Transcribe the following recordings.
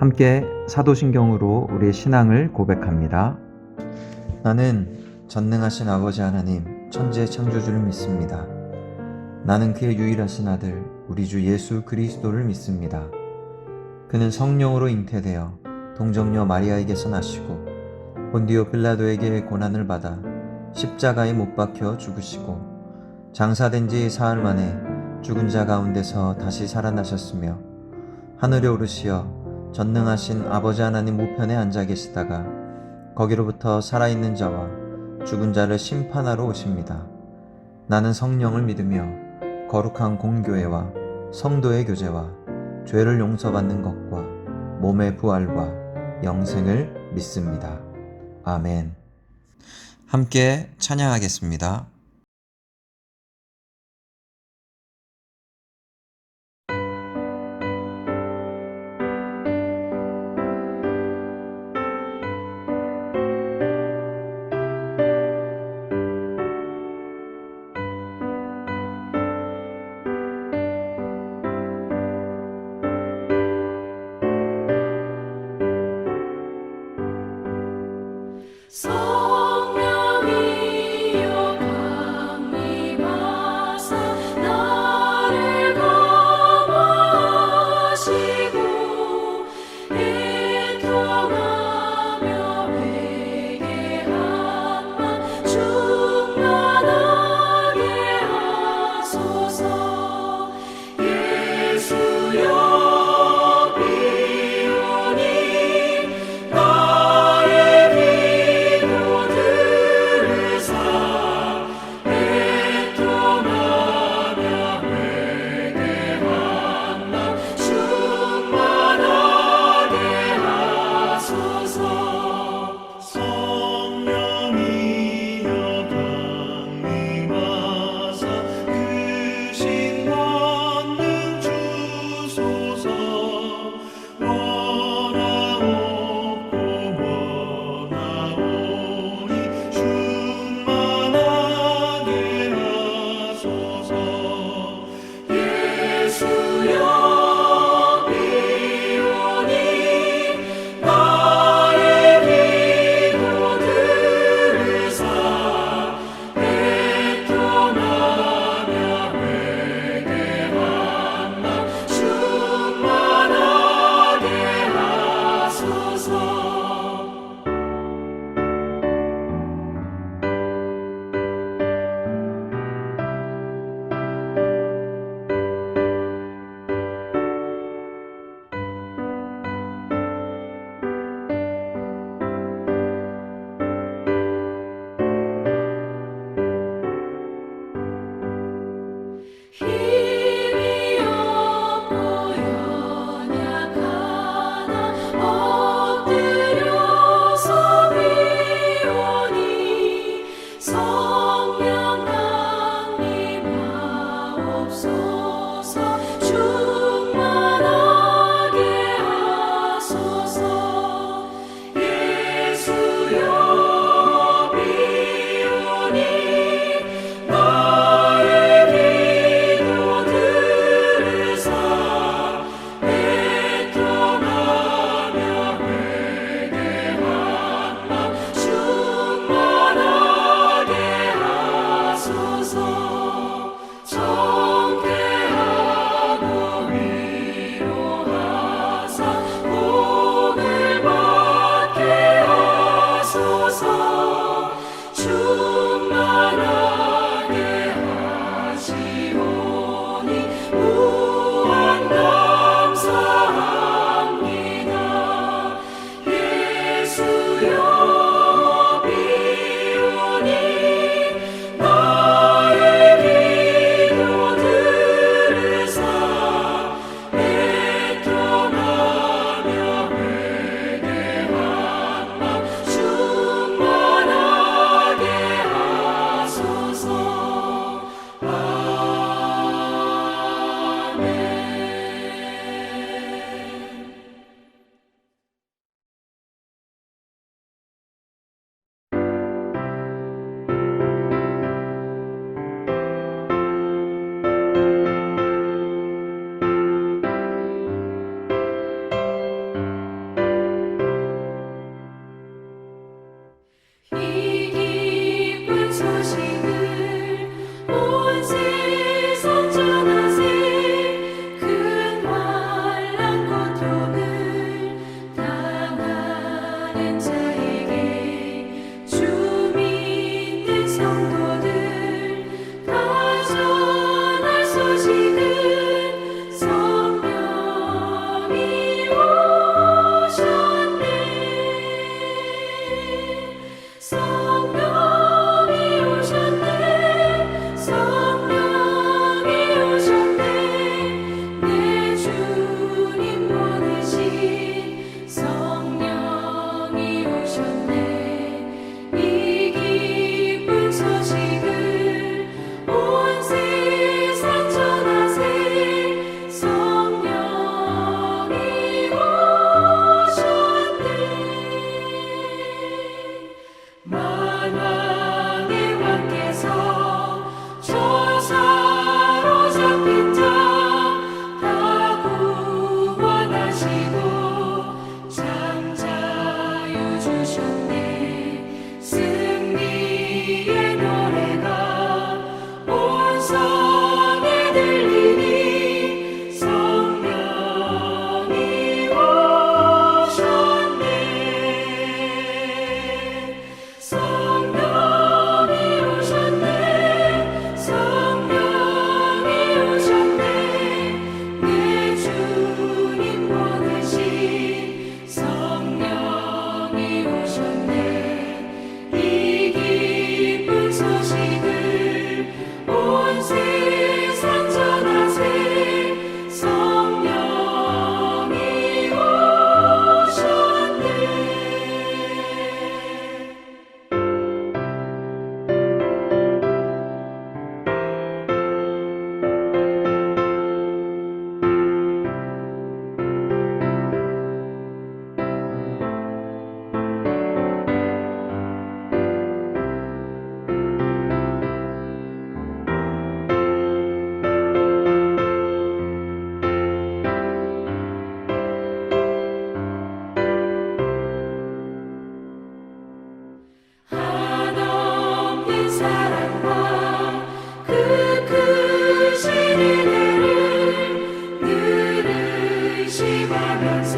함께 사도신경으로 우리의 신앙을 고백합니다. 나는 전능하신 아버지 하나님 천지의 창조주를 믿습니다. 나는 그의 유일하신 아들 우리 주 예수 그리스도를 믿습니다. 그는 성령으로 잉태되어 동정녀 마리아에게서 나시고 본디오 빌라도에게 고난을 받아 십자가에 못 박혀 죽으시고 장사된 지 사흘 만에 죽은 자 가운데서 다시 살아나셨으며 하늘에 오르시어 전능하신 아버지 하나님 우편에 앉아 계시다가 거기로부터 살아있는 자와 죽은 자를 심판하러 오십니다. 나는 성령을 믿으며 거룩한 공교회와 성도의 교제와 죄를 용서받는 것과 몸의 부활과 영생을 믿습니다. 아멘. 함께 찬양하겠습니다. 성령이여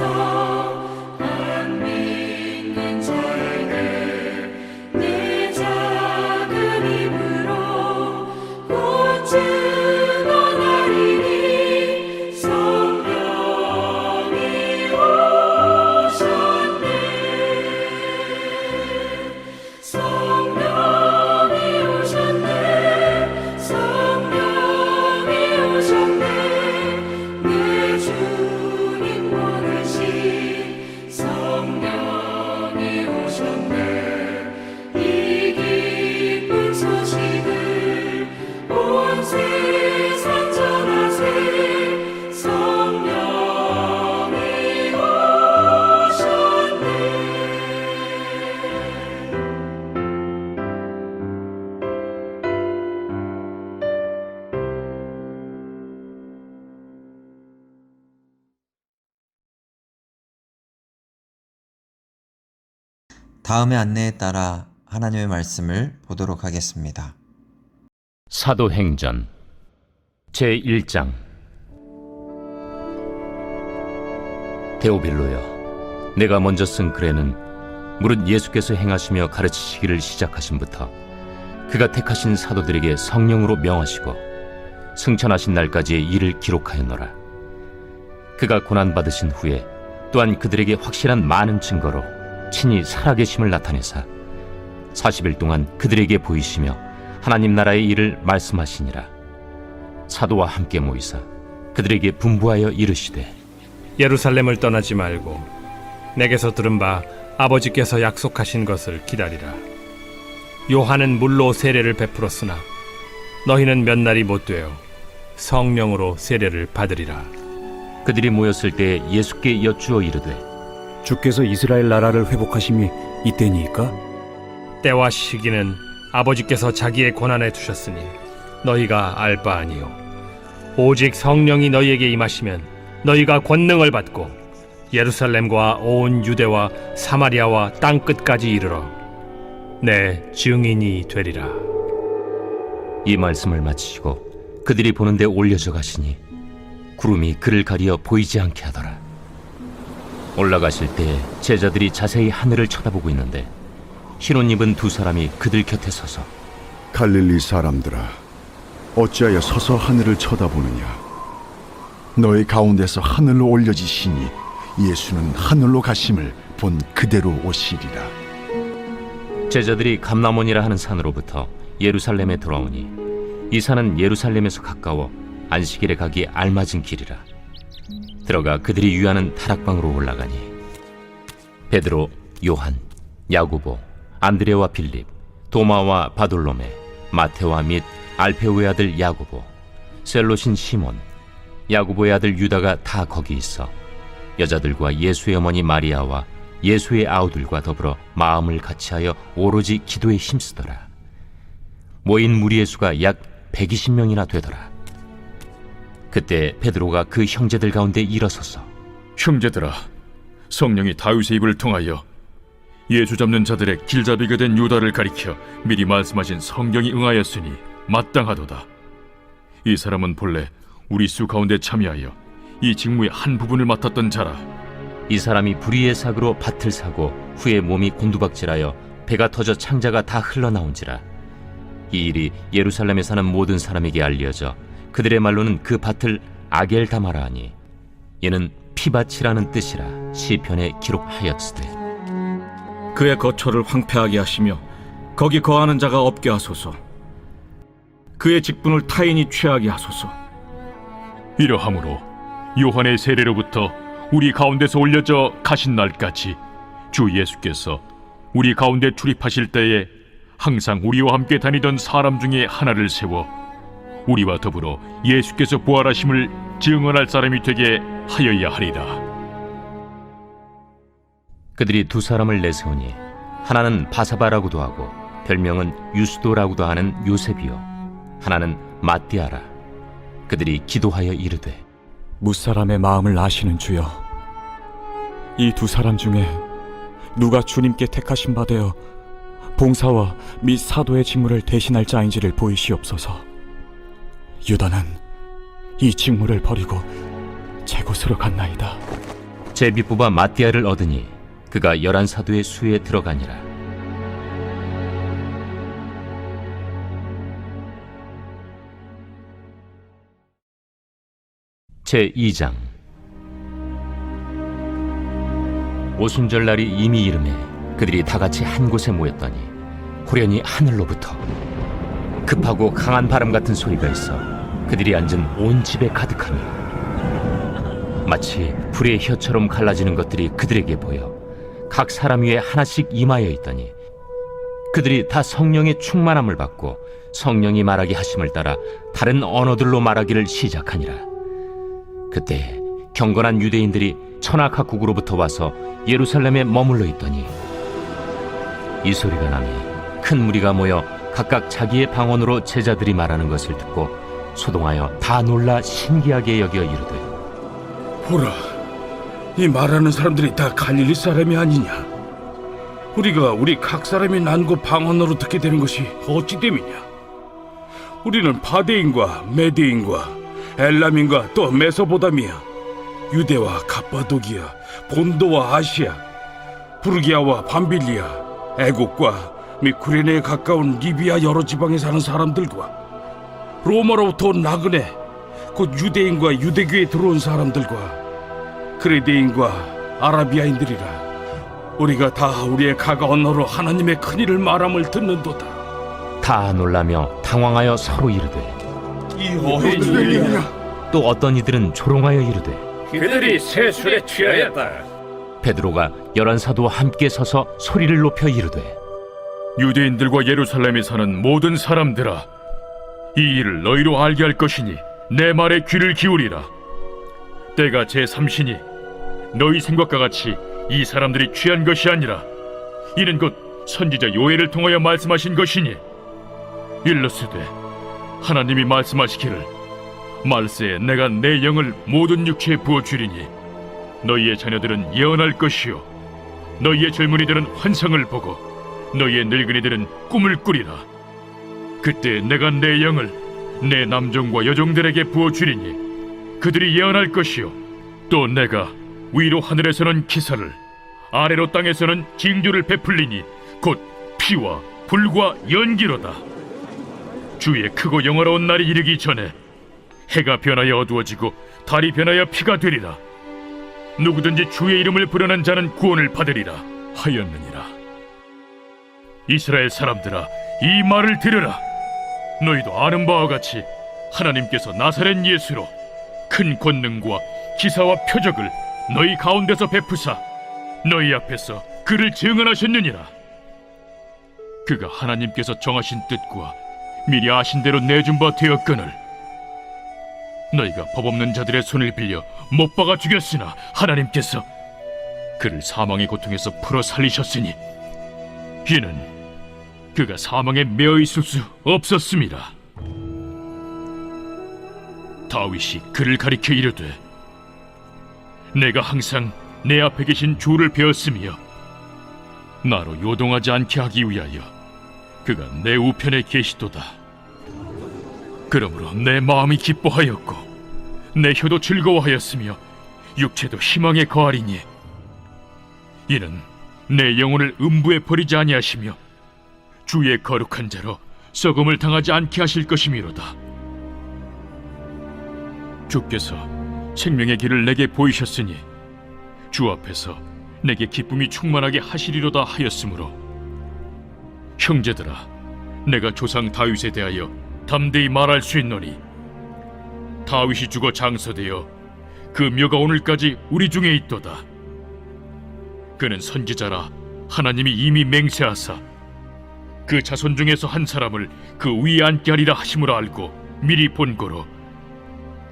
안 믿는 자에게 내 작은 힘으로 고침을 하리니 성령이 오셨네. 성령이 오셨네. 성령이 오셨네. 내 주님 보내신 성령이 오셨네. 이 기쁜 소식을 온 세상 전하세. 성령이 오셨네. 다음의 안내에 따라 하나님의 말씀을 보도록 하겠습니다. 사도행전 제1장. 데오빌로여, 내가 먼저 쓴 글에는 무릇 예수께서 행하시며 가르치시기를 시작하심부터 그가 택하신 사도들에게 성령으로 명하시고 승천하신 날까지의 일을 기록하였노라. 그가 고난받으신 후에 또한 그들에게 확실한 많은 증거로 친히 살아계심을 나타내사 40일 동안 그들에게 보이시며 하나님 나라의 일을 말씀하시니라. 사도와 함께 모이사 그들에게 분부하여 이르시되, 예루살렘을 떠나지 말고 내게서 들은 바 아버지께서 약속하신 것을 기다리라. 요한은 물로 세례를 베풀었으나 너희는 몇 날이 못 되어 성령으로 세례를 받으리라. 그들이 모였을 때 예수께 여쭈어 이르되, 주께서 이스라엘 나라를 회복하심이 이때니이까? 때와 시기는 아버지께서 자기의 권한에 두셨으니 너희가 알 바 아니요. 오직 성령이 너희에게 임하시면 너희가 권능을 받고 예루살렘과 온 유대와 사마리아와 땅 끝까지 이르러 내 증인이 되리라. 이 말씀을 마치시고 그들이 보는데 올려져 가시니 구름이 그를 가리어 보이지 않게 하더라. 올라가실 때 제자들이 자세히 하늘을 쳐다보고 있는데 흰옷 입은 두 사람이 그들 곁에 서서, 갈릴리 사람들아, 어찌하여 서서 하늘을 쳐다보느냐? 너희 가운데서 하늘로 올려지시니 예수는 하늘로 가심을 본 그대로 오시리라. 제자들이 감람원이라 하는 산으로부터 예루살렘에 돌아오니 이 산은 예루살렘에서 가까워 안식일에 가기 알맞은 길이라. 들어가 그들이 유하는 다락방으로 올라가니 베드로, 요한, 야고보, 안드레와 빌립, 도마와 바돌로메, 마테와 및 알페오의 아들 야고보, 셀롯인 시몬, 야고보의 아들 유다가 다 거기 있어 여자들과 예수의 어머니 마리아와 예수의 아우들과 더불어 마음을 같이하여 오로지 기도에 힘쓰더라. 모인 무리의 수가 약 120명이나 되더라. 그때 베드로가 그 형제들 가운데 일어서서, 형제들아, 성령이 다윗의 입을 통하여 예수 잡는 자들의 길잡이가 된 유다를 가리켜 미리 말씀하신 성경이 응하였으니 마땅하도다. 이 사람은 본래 우리 수 가운데 참여하여 이 직무의 한 부분을 맡았던 자라. 이 사람이 불의의 삭으로 밭을 사고 후에 몸이 곤두박질하여 배가 터져 창자가 다 흘러나온지라. 이 일이 예루살렘에 사는 모든 사람에게 알려져 그들의 말로는 그 밭을 아겔다마라 하니 이는 피밭이라는 뜻이라 시편에 기록하였으되, 그의 거처를 황폐하게 하시며 거기 거하는 자가 없게 하소서. 그의 직분을 타인이 취하게 하소서. 이러함으로 요한의 세례로부터 우리 가운데서 올려져 가신 날까지 주 예수께서 우리 가운데 출입하실 때에 항상 우리와 함께 다니던 사람 중에 하나를 세워 우리와 더불어 예수께서 부활하심을 증언할 사람이 되게 하여야 하리라. 그들이 두 사람을 내세우니 하나는 바사바라고도 하고 별명은 유스도라고도 하는 요셉이요 하나는 마띠아라. 그들이 기도하여 이르되, 무사람의 마음을 아시는 주여, 이 두 사람 중에 누가 주님께 택하신 바 되어 봉사와 및 사도의 직무를 대신할 자인지를 보이시옵소서. 유다는 이 직무를 버리고 제 곳으로 갔나이다. 제비 뽑아 마띠아를 얻으니 그가 11사도의 수에 들어가니라. 제2장. 오순절날이 이미 이름에 그들이 다 같이 한 곳에 모였더니 호련히 하늘로부터 급하고 강한 바람 같은 소리가 있어 그들이 앉은 온 집에 가득하며 마치 불의 혀처럼 갈라지는 것들이 그들에게 보여 각 사람 위에 하나씩 임하여 있더니 그들이 다 성령의 충만함을 받고 성령이 말하게 하심을 따라 다른 언어들로 말하기를 시작하니라. 그때 경건한 유대인들이 천하 각국으로부터 와서 예루살렘에 머물러 있더니 이 소리가 나니 큰 무리가 모여 각각 자기의 방언으로 제자들이 말하는 것을 듣고 소동하여 다 놀라 신기하게 여겨 이르되 보라, 이 말하는 사람들이 다 갈릴리 사람이 아니냐? 우리가 우리 각 사람이 난고 방언으로 듣게 되는 것이 어찌 됨이냐? 우리는 바데인과 메데인과 엘람인과 또 메소보다미아, 유대와 갑바도기아, 본도와 아시아, 부르기아와 밤빌리아, 애국과 및 구레네에 가까운 리비아 여러 지방에 사는 사람들과 로마로부터 온 나그네, 곧 유대인과 유대교에 들어온 사람들과 그레데인과 아라비아인들이라. 우리가 다 우리의 각 언어로 하나님의 큰일을 말함을 듣는도다. 다 놀라며 당황하여 서로 이르되 이 어떤 일이냐? 또 어떤 이들은 조롱하여 이르되 그들이 세술에 취하였다. 베드로가 11사도와 함께 서서 소리를 높여 이르되 유대인들과 예루살렘에 사는 모든 사람들아, 이 일을 너희로 알게 할 것이니 내 말에 귀를 기울이라. 때가 제3시니 너희 생각과 같이 이 사람들이 취한 것이 아니라 이는 곧 선지자 요엘을 통하여 말씀하신 것이니 일러스되 하나님이 말씀하시기를 말세에 내가 내 영을 모든 육체에 부어주리니 너희의 자녀들은 예언할 것이요 너희의 젊은이들은 환상을 보고 너희의 늙은이들은 꿈을 꾸리라. 그때 내가 내 영을 내 남종과 여종들에게 부어주리니 그들이 예언할 것이요 또 내가 위로 하늘에서는 기사를 아래로 땅에서는 징조를 베풀리니 곧 피와 불과 연기로다. 주의 크고 영화로운 날이 이르기 전에 해가 변하여 어두워지고 달이 변하여 피가 되리라. 누구든지 주의 이름을 부르는 자는 구원을 받으리라 하였느니라. 이스라엘 사람들아, 이 말을 들으라. 너희도 아는 바와 같이 하나님께서 나사렛 예수로 큰 권능과 기사와 표적을 너희 가운데서 베푸사 너희 앞에서 그를 증언하셨느니라. 그가 하나님께서 정하신 뜻과 미리 아신 대로 내준 바 되었거늘 너희가 법 없는 자들의 손을 빌려 못 박아 죽였으나 하나님께서 그를 사망의 고통에서 풀어 살리셨으니 이는 그가 사망에 매어 있을 수 없었음이라. 다윗이 그를 가리켜 이르되 내가 항상 내 앞에 계신 주를 배웠으며 나로 요동하지 않게 하기 위하여 그가 내 우편에 계시도다. 그러므로 내 마음이 기뻐하였고 내 혀도 즐거워하였으며 육체도 희망에 거하리니 이는 내 영혼을 음부에 버리지 아니하시며 주의 거룩한 자로 썩음을 당하지 않게 하실 것이미로다. 주께서 생명의 길을 내게 보이셨으니 주 앞에서 내게 기쁨이 충만하게 하시리로다 하였으므로 형제들아, 내가 조상 다윗에 대하여 담대히 말할 수 있노니 다윗이 죽어 장서되어 그 묘가 오늘까지 우리 중에 있도다. 그는 선지자라 하나님이 이미 맹세하사 그 자손 중에서 한 사람을 그 위에 앉게 하리라 하심을 알고 미리 본고로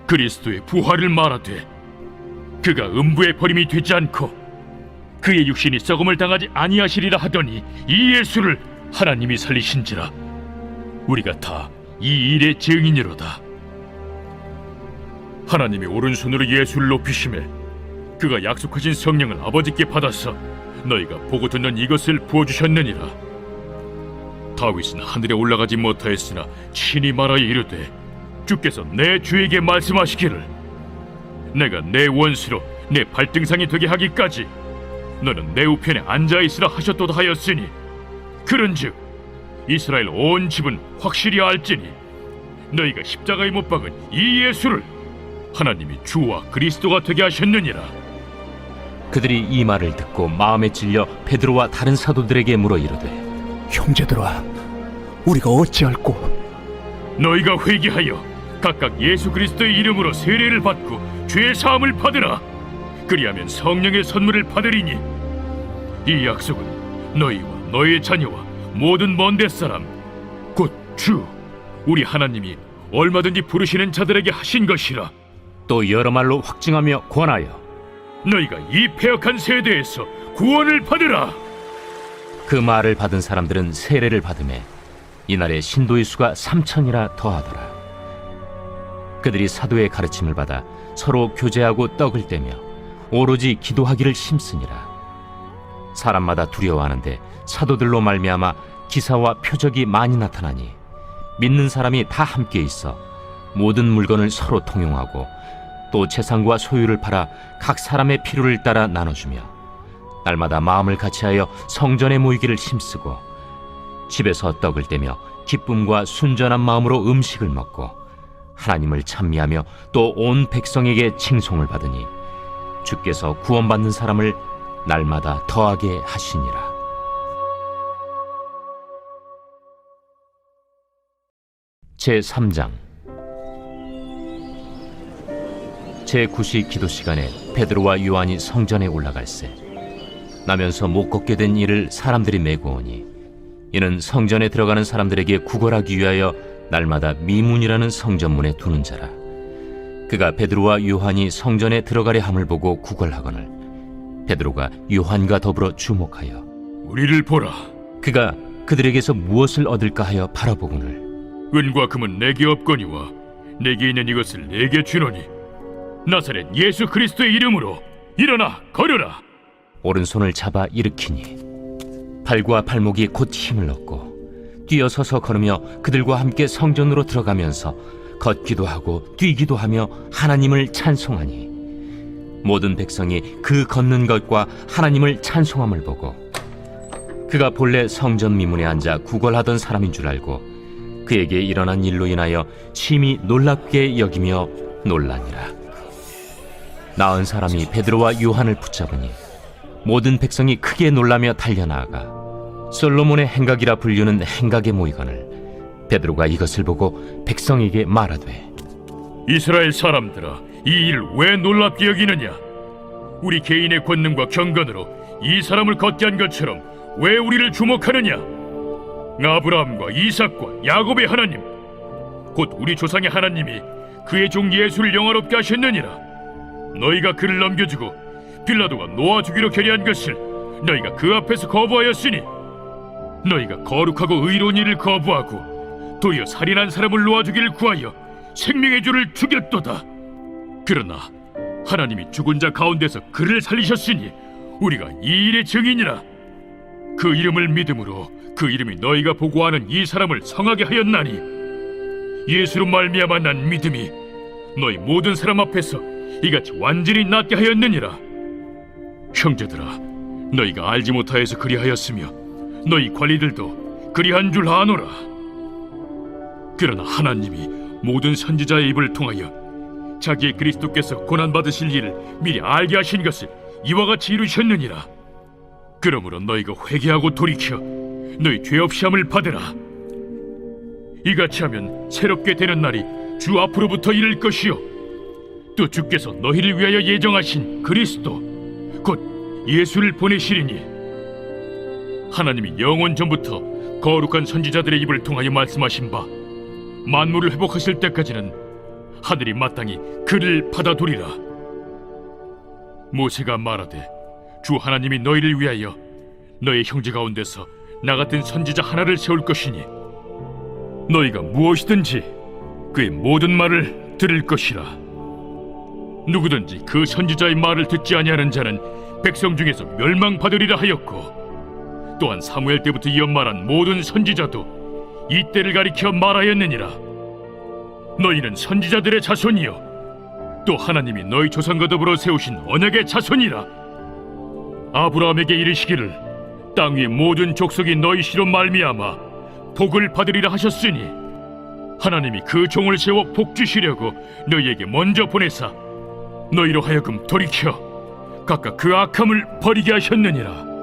그리스도의 부활을 말하되 그가 음부에 버림이 되지 않고 그의 육신이 썩음을 당하지 아니하시리라 하더니 이 예수를 하나님이 살리신지라. 우리가 다 이 일의 증인이로다. 하나님이 오른손으로 예수를 높이심에 그가 약속하신 성령을 아버지께 받아서 너희가 보고 듣는 이것을 부어주셨느니라. 다윗은 하늘에 올라가지 못하였으나 친히 말하여 이르되 주께서 내 주에게 말씀하시기를 내가 내 원수로 내 발등상이 되게 하기까지 너는 내 우편에 앉아있으라 하셨도다 하였으니, 그런즉 이스라엘 온 집은 확실히 알지니 너희가 십자가에 못 박은 이 예수를 하나님이 주와 그리스도가 되게 하셨느니라. 그들이 이 말을 듣고 마음에 찔려 베드로와 다른 사도들에게 물어 이르되, 형제들아, 우리가 어찌할꼬? 너희가 회개하여 각각 예수 그리스도의 이름으로 세례를 받고 죄 사함을 받으라. 그리하면 성령의 선물을 받으리니 이 약속은 너희와 너희의 자녀와 모든 먼 데 사람 곧 주 우리 하나님이 얼마든지 부르시는 자들에게 하신 것이라. 또 여러 말로 확증하며 권하여 너희가 이 패역한 세대에서 구원을 받으라. 그 말을 받은 사람들은 세례를 받음에 이날에 신도의 수가 3,000이라 더하더라. 그들이 사도의 가르침을 받아 서로 교제하고 떡을 떼며 오로지 기도하기를 힘쓰니라. 사람마다 두려워하는데 사도들로 말미암아 기사와 표적이 많이 나타나니 믿는 사람이 다 함께 있어 모든 물건을 서로 통용하고 또 재산과 소유를 팔아 각 사람의 필요를 따라 나눠주며 날마다 마음을 같이하여 성전에 모이기를 힘쓰고 집에서 떡을 떼며 기쁨과 순전한 마음으로 음식을 먹고 하나님을 찬미하며 또 온 백성에게 칭송을 받으니 주께서 구원받는 사람을 날마다 더하게 하시니라. 제3장 제9시 기도 시간에 베드로와 요한이 성전에 올라갈새 나면서 못 걷게 된 이를 사람들이 메고 오니 이는 성전에 들어가는 사람들에게 구걸하기 위하여 날마다 미문이라는 성전문에 두는 자라. 그가 베드로와 요한이 성전에 들어가려 함을 보고 구걸하거늘 베드로가 요한과 더불어 주목하여 우리를 보라. 그가 그들에게서 무엇을 얻을까 하여 바라보거늘 은과 금은 내게 없거니와 내게 있는 이것을 내게 주노니 나사렛 예수 그리스도의 이름으로 일어나 걸으라. 오른손을 잡아 일으키니 발과 발목이 곧 힘을 얻고 뛰어서서 걸으며 그들과 함께 성전으로 들어가면서 걷기도 하고 뛰기도 하며 하나님을 찬송하니 모든 백성이 그 걷는 것과 하나님을 찬송함을 보고 그가 본래 성전 미문에 앉아 구걸하던 사람인 줄 알고 그에게 일어난 일로 인하여 심히 놀랍게 여기며 놀라니라. 나은 사람이 베드로와 요한을 붙잡으니 모든 백성이 크게 놀라며 달려나아가 솔로몬의 행각이라 불리는 행각에 모이거늘 베드로가 이것을 보고 백성에게 말하되 이스라엘 사람들아, 이 일을 왜 놀랍게 여기느냐? 우리 개인의 권능과 경건으로 이 사람을 걷게 한 것처럼 왜 우리를 주목하느냐? 아브라함과 이삭과 야곱의 하나님 곧 우리 조상의 하나님이 그의 종 예수를 영화롭게 하셨느니라. 너희가 그를 넘겨주고 빌라도가 놓아주기로 결의한 것을 너희가 그 앞에서 거부하였으니 너희가 거룩하고 의로운 일을 거부하고 도리어 살인한 사람을 놓아주기를 구하여 생명의 주를 죽였도다. 그러나 하나님이 죽은 자 가운데서 그를 살리셨으니 우리가 이 일의 증인이라. 그 이름을 믿음으로 그 이름이 너희가 보고하는 이 사람을 성하게 하였나니 예수로 말미암아 난 믿음이 너희 모든 사람 앞에서 이같이 완전히 낫게 하였느니라. 형제들아, 너희가 알지 못하여서 그리하였으며 너희 관리들도 그리한 줄 아노라. 그러나 하나님이 모든 선지자의 입을 통하여 자기의 그리스도께서 고난받으실 일을 미리 알게 하신 것을 이와 같이 이루셨느니라. 그러므로 너희가 회개하고 돌이켜 너희 죄 없이 함을 받으라. 이같이 하면 새롭게 되는 날이 주 앞으로부터 이를 것이요 또 주께서 너희를 위하여 예정하신 그리스도 곧 예수를 보내시리니 하나님이 영원 전부터 거룩한 선지자들의 입을 통하여 말씀하신 바 만물을 회복하실 때까지는 하늘이 마땅히 그를 받아두리라. 모세가 말하되 주 하나님이 너희를 위하여 너희 형제 가운데서 나 같은 선지자 하나를 세울 것이니 너희가 무엇이든지 그의 모든 말을 들을 것이라. 누구든지 그 선지자의 말을 듣지 아니하는 자는 백성 중에서 멸망받으리라 하였고 또한 사무엘 때부터 이어 말한 모든 선지자도 이 때를 가리켜 말하였느니라. 너희는 선지자들의 자손이요 또 하나님이 너희 조상과 더불어 세우신 언약의 자손이라. 아브라함에게 이르시기를 땅 위의 모든 족속이 너희 씨로 말미암아 복을 받으리라 하셨으니 하나님이 그 종을 세워 복 주시려고 너희에게 먼저 보내사 너희로 하여금 돌이켜 각각 그 악함을 버리게 하셨느니라.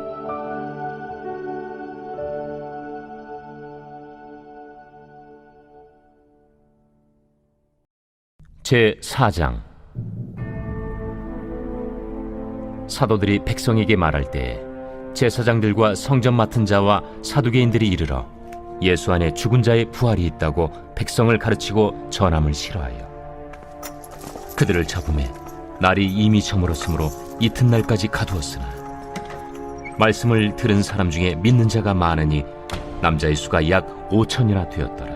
제4장. 사도들이 백성에게 말할 때 제사장들과 성전 맡은 자와 사두개인들이 이르러 예수 안에 죽은 자의 부활이 있다고 백성을 가르치고 전함을 싫어하여 그들을 잡음에 날이 이미 저물었으므로 이튿날까지 가두었으나 말씀을 들은 사람 중에 믿는 자가 많으니 남자의 수가 약 5천이나 되었더라.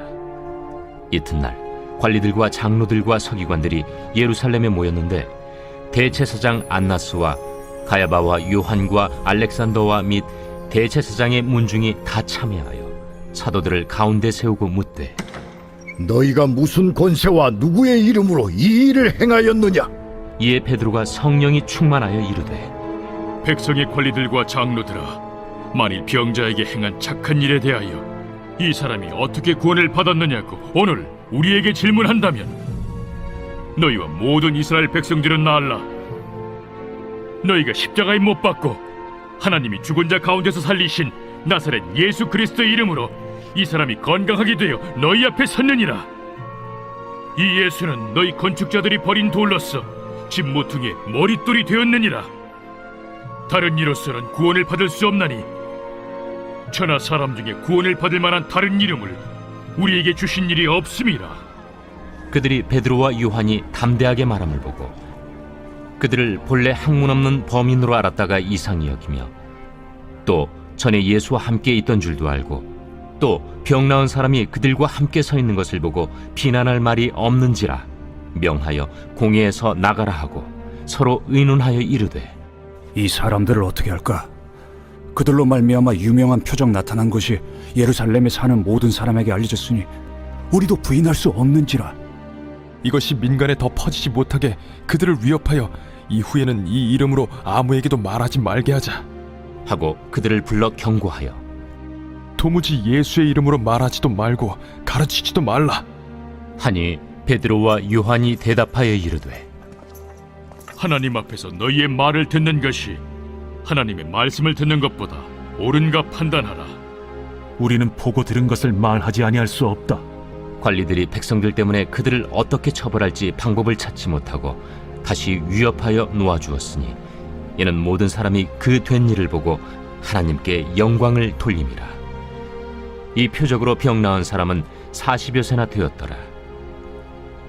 이튿날 관리들과 장로들과 서기관들이 예루살렘에 모였는데 대제사장 안나스와 가야바와 요한과 알렉산더와 및 대제사장의 문중이 다 참여하여 사도들을 가운데 세우고 묻되 너희가 무슨 권세와 누구의 이름으로 이 일을 행하였느냐? 이에 베드로가 성령이 충만하여 이르되 백성의 관리들과 장로들아, 만일 병자에게 행한 착한 일에 대하여 이 사람이 어떻게 구원을 받았느냐고 오늘 우리에게 질문한다면 너희와 모든 이스라엘 백성들은 알라. 너희가 십자가에 못 박고 하나님이 죽은 자 가운데서 살리신 나사렛 예수 그리스도의 이름으로 이 사람이 건강하게 되어 너희 앞에 섰느니라. 이 예수는 너희 건축자들이 버린 돌로서 집 모퉁이의 머릿돌이 되었느니라. 다른 이로서는 구원을 받을 수 없나니 천하 사람 중에 구원을 받을 만한 다른 이름을 우리에게 주신 일이 없음이라. 그들이 베드로와 요한이 담대하게 말함을 보고 그들을 본래 학문 없는 범인으로 알았다가 이상히 여기며 또 전에 예수와 함께 있던 줄도 알고 또 병 나은 사람이 그들과 함께 서 있는 것을 보고 비난할 말이 없는지라 명하여 공회에서 나가라 하고 서로 의논하여 이르되 이 사람들을 어떻게 할까? 그들로 말미암아 유명한 표적 나타난 것이 예루살렘에 사는 모든 사람에게 알려졌으니 우리도 부인할 수 없는지라. 이것이 민간에 더 퍼지지 못하게 그들을 위협하여 이후에는 이 이름으로 아무에게도 말하지 말게 하자 하고 그들을 불러 경고하여 도무지 예수의 이름으로 말하지도 말고 가르치지도 말라 하니 베드로와 요한이 대답하여 이르되 하나님 앞에서 너희의 말을 듣는 것이 하나님의 말씀을 듣는 것보다 옳은가 판단하라. 우리는 보고 들은 것을 말하지 아니할 수 없다. 관리들이 백성들 때문에 그들을 어떻게 처벌할지 방법을 찾지 못하고 다시 위협하여 놓아주었으니 이는 모든 사람이 그 된 일을 보고 하나님께 영광을 돌림이라. 이 표적으로 병 나은 사람은 40여 세나 되었더라.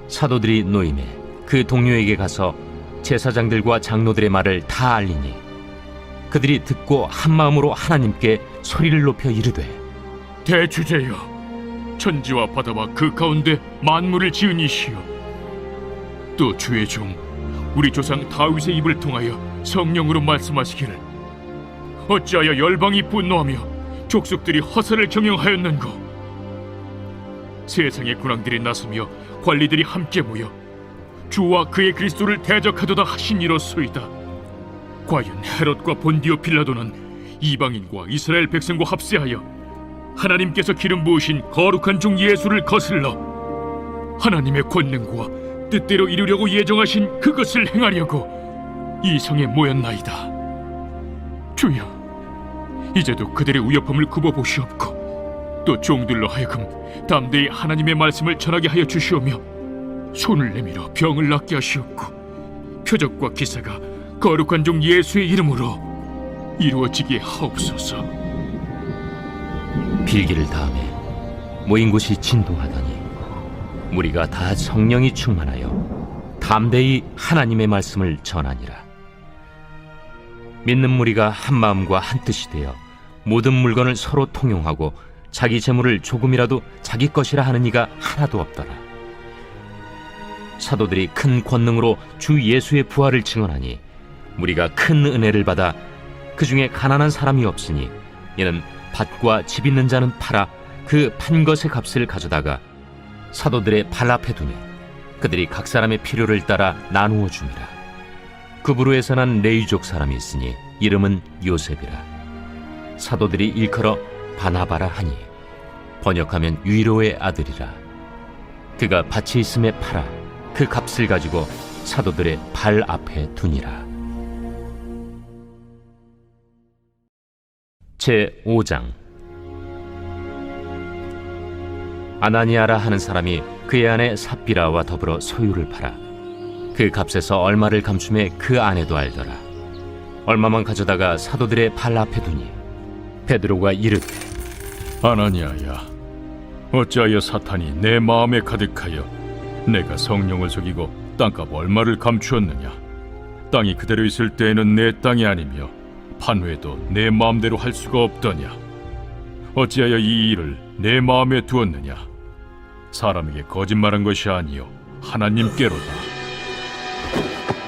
사도들이 노임에 그 동료에게 가서 제사장들과 장로들의 말을 다 알리니 그들이 듣고 한마음으로 하나님께 소리를 높여 이르되 대주제여, 천지와 바다와 그 가운데 만물을 지은 이시여, 또 주의 종 우리 조상 다윗의 입을 통하여 성령으로 말씀하시기를 어찌하여 열방이 분노하며 족속들이 허사를 경영하였는고. 세상의 군왕들이 나서며 관리들이 함께 모여 주와 그의 그리스도를 대적하도다 하신 이로소이다. 과연 헤롯과 본디오 빌라도는 이방인과 이스라엘 백성과 합세하여 하나님께서 기름 부으신 거룩한 종 예수를 거슬러 하나님의 권능과 뜻대로 이루려고 예정하신 그것을 행하려고 이 성에 모였나이다. 주여, 이제도 그들의 위협함을 굽어보시옵고 또 종들로 하여금 담대히 하나님의 말씀을 전하게 하여 주시오며 손을 내밀어 병을 낫게 하시옵고 표적과 기사가 거룩한 종 예수의 이름으로 이루어지게 하옵소서. 빌기를 다음에 모인 곳이 진동하더니 무리가 다 성령이 충만하여 담대히 하나님의 말씀을 전하니라. 믿는 무리가 한 마음과 한 뜻이 되어 모든 물건을 서로 통용하고 자기 재물을 조금이라도 자기 것이라 하는 이가 하나도 없더라. 사도들이 큰 권능으로 주 예수의 부활을 증언하니 무리가 큰 은혜를 받아 그 중에 가난한 사람이 없으니 이는 밭과 집 있는 자는 팔아 그 판 것의 값을 가져다가 사도들의 발 앞에 두니 그들이 각 사람의 필요를 따라 나누어 줍니다. 구브로에서 난 레위족 사람이 있으니 이름은 요셉이라. 사도들이 일컬어 바나바라 하니 번역하면 위로의 아들이라. 그가 밭이 있음에 팔아 그 값을 가지고 사도들의 발 앞에 두니라. 제5장. 아나니아라 하는 사람이 그의 아내 삽비라와 더불어 소유를 팔아 그 값에서 얼마를 감춤해 그 아내도 알더라. 얼마만 가져다가 사도들의 발 앞에 두니 베드로가 이르되, 아나니아야, 어찌하여 사탄이 내 마음에 가득하여 내가 성령을 속이고 땅값 얼마를 감추었느냐? 땅이 그대로 있을 때에는 내 땅이 아니며 판회도 내 마음대로 할 수가 없더냐? 어찌하여 이 일을 내 마음에 두었느냐? 사람에게 거짓말한 것이 아니요 하나님께로다.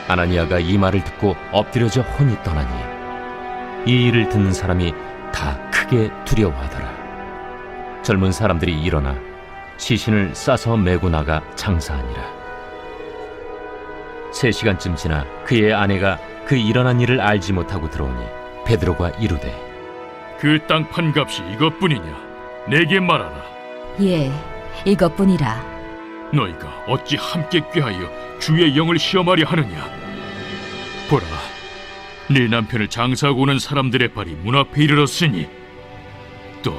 아나니아가 이 말을 듣고 엎드려져 혼이 떠나니 이 일을 듣는 사람이 다 크게 두려워하더라. 젊은 사람들이 일어나 시신을 싸서 메고 나가 장사하니라. 3시간쯤 지나 그의 아내가 그 일어난 일을 알지 못하고 들어오니 베드로가 이르되, 그 땅 판 값이 이것뿐이냐? 내게 말하라. 예, 이것뿐이라. 너희가 어찌 함께 꾀하여 주의 영을 시험하려 하느냐? 보라, 네 남편을 장사하고 오는 사람들의 발이 문 앞에 이르렀으니 또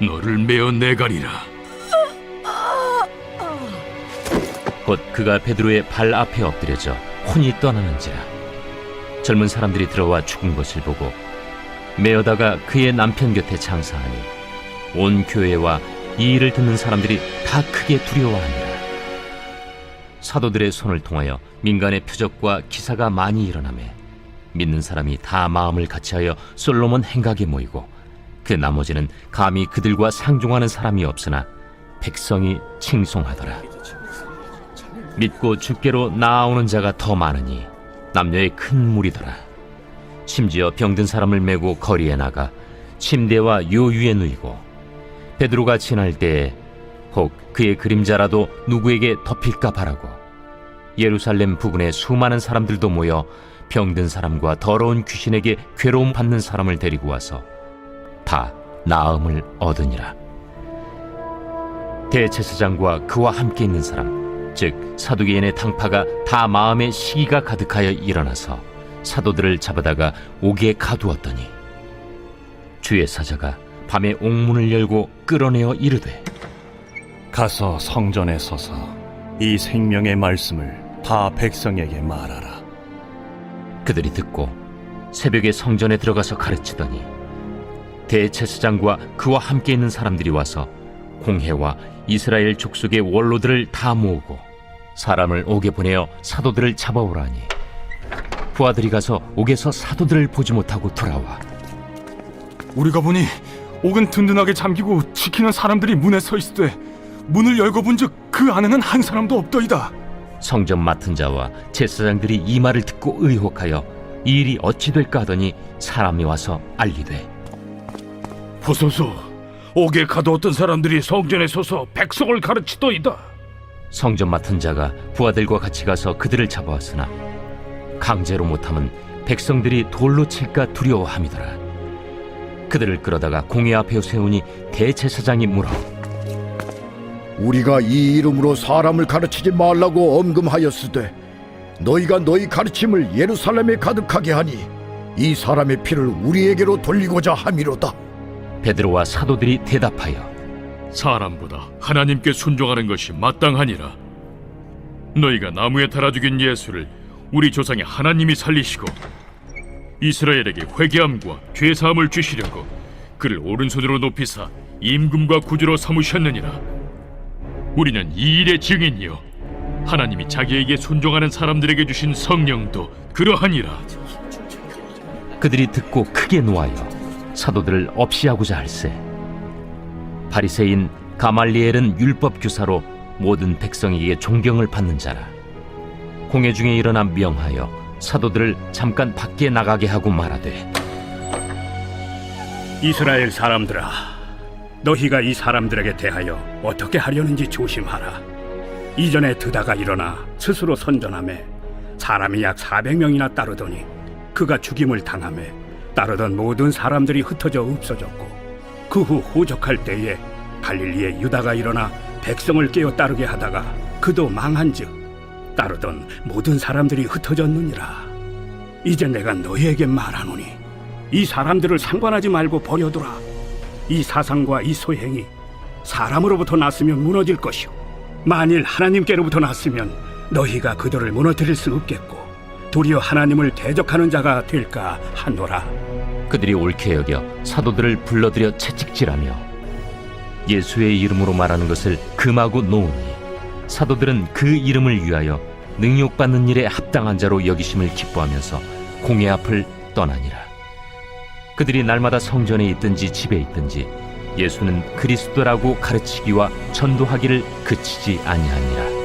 너를 메어 내가리라. 곧 그가 베드로의 발 앞에 엎드려져 혼이 떠나는지라. 젊은 사람들이 들어와 죽은 것을 보고 메어다가 그의 남편 곁에 장사하니 온 교회와 이 일을 듣는 사람들이 다 크게 두려워하니라. 사도들의 손을 통하여 민간의 표적과 기사가 많이 일어나매 믿는 사람이 다 마음을 같이하여 솔로몬 행각에 모이고 그 나머지는 감히 그들과 상종하는 사람이 없으나 백성이 칭송하더라. 믿고 주께로 나아오는 자가 더 많으니 남녀의 큰 무리더라. 심지어 병든 사람을 메고 거리에 나가 침대와 요 위에 누이고 베드로가 지날 때에 혹 그의 그림자라도 누구에게 덮일까 바라고 예루살렘 부근에 수많은 사람들도 모여 병든 사람과 더러운 귀신에게 괴로움 받는 사람을 데리고 와서 다 나음을 얻으니라. 대제사장과 그와 함께 있는 사람, 즉 사두개인의 당파가 다 마음에 시기가 가득하여 일어나서 사도들을 잡아다가 옥에 가두었더니 주의 사자가 밤에 옥문을 열고 끌어내어 이르되, 가서 성전에 서서 이 생명의 말씀을 다 백성에게 말하라. 그들이 듣고 새벽에 성전에 들어가서 가르치더니 대제사장과 그와 함께 있는 사람들이 와서 공회와 이스라엘 족속의 원로들을 다 모으고 사람을 옥에 보내어 사도들을 잡아오라니 부하들이 가서 옥에서 사도들을 보지 못하고 돌아와 우리가 보니 옥은 든든하게 잠기고 지키는 사람들이 문에 서 있으되 문을 열고 본즉 그 안에는 한 사람도 없더이다. 성전 맡은 자와 제사장들이 이 말을 듣고 의혹하여 이 일이 어찌 될까 하더니 사람이 와서 알리되, 보소서, 옥에 가두었던 사람들이 성전에 서서 백성을 가르치더이다. 성전 맡은 자가 부하들과 같이 가서 그들을 잡아왔으나 강제로 못하면 백성들이 돌로 칠까 두려워함이더라. 그들을 끌어다가 공회 앞에 세우니 대제사장이 물어, 우리가 이 이름으로 사람을 가르치지 말라고 엄금하였으되 너희가 너희 가르침을 예루살렘에 가득하게 하니 이 사람의 피를 우리에게로 돌리고자 함이로다. 베드로와 사도들이 대답하여, 사람보다 하나님께 순종하는 것이 마땅하니라. 너희가 나무에 달아 죽인 예수를 우리 조상의 하나님이 살리시고 이스라엘에게 회개함과 죄사함을 주시려고 그를 오른손으로 높이사 임금과 구주로 삼으셨느니라. 우리는 이 일의 증인이요 하나님이 자기에게 순종하는 사람들에게 주신 성령도 그러하니라. 그들이 듣고 크게 노하여 사도들을 없이하고자 할세. 바리새인 가말리엘은 율법 교사로 모든 백성에게 존경을 받는 자라. 공회 중에 일어나 명하여 사도들을 잠깐 밖에 나가게 하고 말하되, 이스라엘 사람들아, 너희가 이 사람들에게 대하여 어떻게 하려는지 조심하라. 이전에 드다가 일어나 스스로 선전하매 사람이 약 400명이나 따르더니 그가 죽임을 당하매 따르던 모든 사람들이 흩어져 없어졌고 그 후 호적할 때에 갈릴리에 유다가 일어나 백성을 깨어 따르게 하다가 그도 망한즉 따르던 모든 사람들이 흩어졌느니라. 이제 내가 너희에게 말하노니 이 사람들을 상관하지 말고 버려두라. 이 사상과 이 소행이 사람으로부터 났으면 무너질 것이요 만일 하나님께로부터 났으면 너희가 그들을 무너뜨릴 수 없겠고 도리어 하나님을 대적하는 자가 될까 하노라. 그들이 옳게 여겨 사도들을 불러들여 채찍질하며 예수의 이름으로 말하는 것을 금하고 놓으니 사도들은 그 이름을 위하여 능욕받는 일에 합당한 자로 여기심을 기뻐하면서 공회 앞을 떠나니라. 그들이 날마다 성전에 있든지 집에 있든지 예수는 그리스도라고 가르치기와 전도하기를 그치지 아니하니라.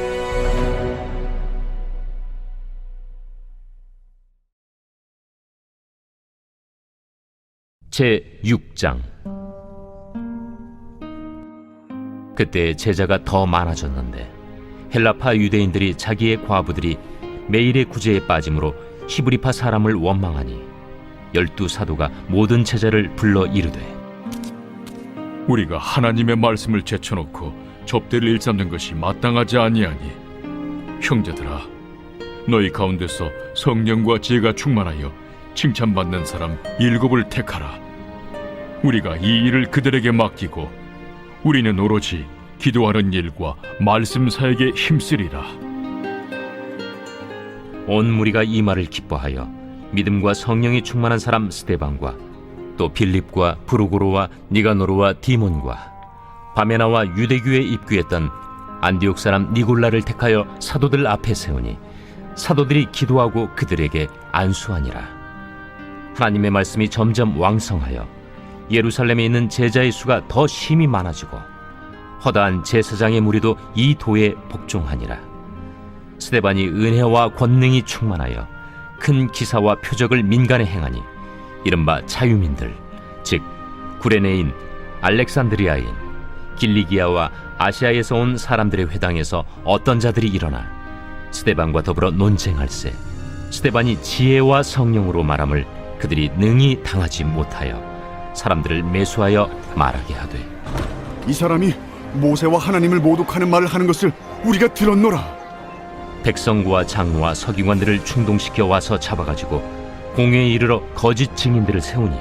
제6장. 그때 제자가 더 많아졌는데 헬라파 유대인들이 자기의 과부들이 매일의 구제에 빠짐으로 히브리파 사람을 원망하니 12 사도가 모든 제자를 불러 이르되 우리가 하나님의 말씀을 제쳐놓고 접대를 일삼는 것이 마땅하지 아니하니 형제들아 너희 가운데서 성령과 지혜가 충만하여 칭찬받는 사람 7을 택하라. 우리가 이 일을 그들에게 맡기고 우리는 오로지 기도하는 일과 말씀 사역에 힘쓰리라. 온 무리가 이 말을 기뻐하여 믿음과 성령이 충만한 사람 스데반과 또 빌립과 브루고로와 니가노르와 디몬과 바메나와 유대교에 입교했던 안디옥 사람 니골라를 택하여 사도들 앞에 세우니 사도들이 기도하고 그들에게 안수하니라. 하나님의 말씀이 점점 왕성하여 예루살렘에 있는 제자의 수가 더 심히 많아지고 허다한 제사장의 무리도 이 도에 복종하니라. 스데반이 은혜와 권능이 충만하여 큰 기사와 표적을 민간에 행하니 이른바 자유민들 즉 구레네인, 알렉산드리아인, 길리기아와 아시아에서 온 사람들의 회당에서 어떤 자들이 일어나 스데반과 더불어 논쟁할세 스데반이 지혜와 성령으로 말함을 그들이 능히 당하지 못하여 사람들을 매수하여 말하게 하되 이 사람이 모세와 하나님을 모독하는 말을 하는 것을 우리가 들었노라. 백성과 장로와 서기관들을 충동시켜 와서 잡아가지고 공회에 이르러 거짓 증인들을 세우니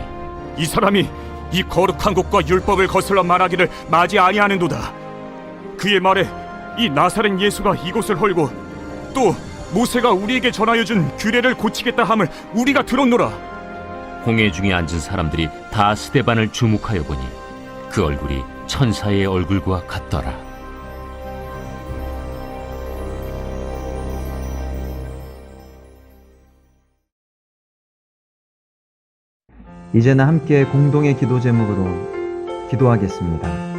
이 사람이 이 거룩한 곳과 율법을 거슬러 말하기를 마지 아니하는도다. 그의 말에 이 나사렛 예수가 이곳을 헐고 또 모세가 우리에게 전하여 준 규례를 고치겠다 함을 우리가 들었노라. 공회 중에 앉은 사람들이 다 스데반을 주목하여 보니 그 얼굴이 천사의 얼굴과 같더라. 이제는 함께 공동의 기도 제목으로 기도하겠습니다.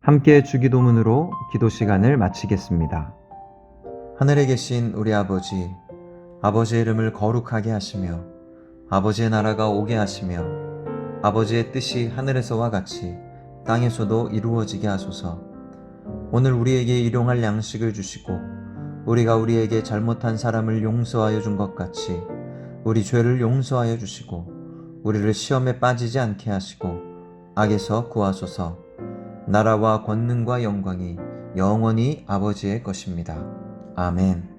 함께 주기도문으로 기도 시간을 마치겠습니다. 하늘에 계신 우리 아버지, 아버지의 이름을 거룩하게 하시며 아버지의 나라가 오게 하시며 아버지의 뜻이 하늘에서와 같이 땅에서도 이루어지게 하소서. 오늘 우리에게 일용할 양식을 주시고 우리가 우리에게 잘못한 사람을 용서하여 준 것 같이 우리 죄를 용서하여 주시고 우리를 시험에 빠지지 않게 하시고 악에서 구하소서. 나라와 권능과 영광이 영원히 아버지의 것입니다. 아멘.